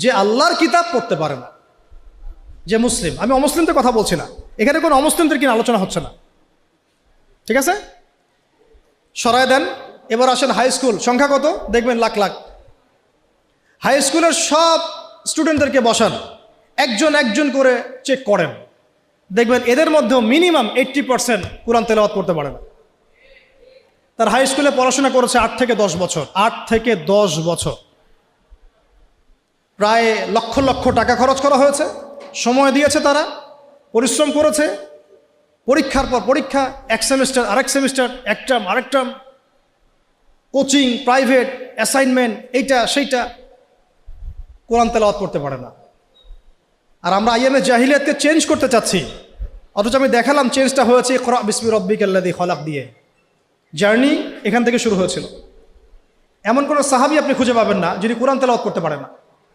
যে আল্লাহর কিতাব পড়তে পারে না, যে মুসলিম, আমি অমুসলিমদের কথা বলছি না, এখানে কোনো অমুসলিমদের কিনা আলোচনা হচ্ছে না, ঠিক আছে? সরায় দেন। এবার আসেন হাই স্কুল, সংখ্যা কত দেখবেন? লাখ লাখ। হাই স্কুলের সব স্টুডেন্টদেরকে বসান, একজন একজন করে চেক করেন, দেখবেন এদের মধ্যেও মিনিমাম 80% কোরআন তেলাওয়াত করতে পারে না। তার হাই স্কুলে পড়াশোনা করেছে 8 থেকে 10 বছর, 8 থেকে 10 বছর, প্রায় লক্ষ লক্ষ টাকা খরচ করা হয়েছে, সময় দিয়েছে, তারা পরিশ্রম করেছে, পরীক্ষার পর পরীক্ষা, এক সেমিস্টার আরেক সেমিস্টার, এক টার্ম আরেক টার্ম, কোচিং, প্রাইভেট, অ্যাসাইনমেন্ট, এইটা সেইটা, কোরআন তেলাওয়াত করতে পারে না। আর আমরা আইয়ামে জাহিলিয়াতকে চেঞ্জ করতে চাচ্ছি, অথচ আমি দেখালাম চেঞ্জটা হয়েছে ইকরা বিসমি রাব্বিকাল্লাযী খলাক দিয়ে। জার্নি এখান থেকে শুরু হয়েছিল। এমন কোনো সাহাবী আপনি খুঁজে পাবেন না যিনি কোরআন তেলাওয়াত করতে পারে না।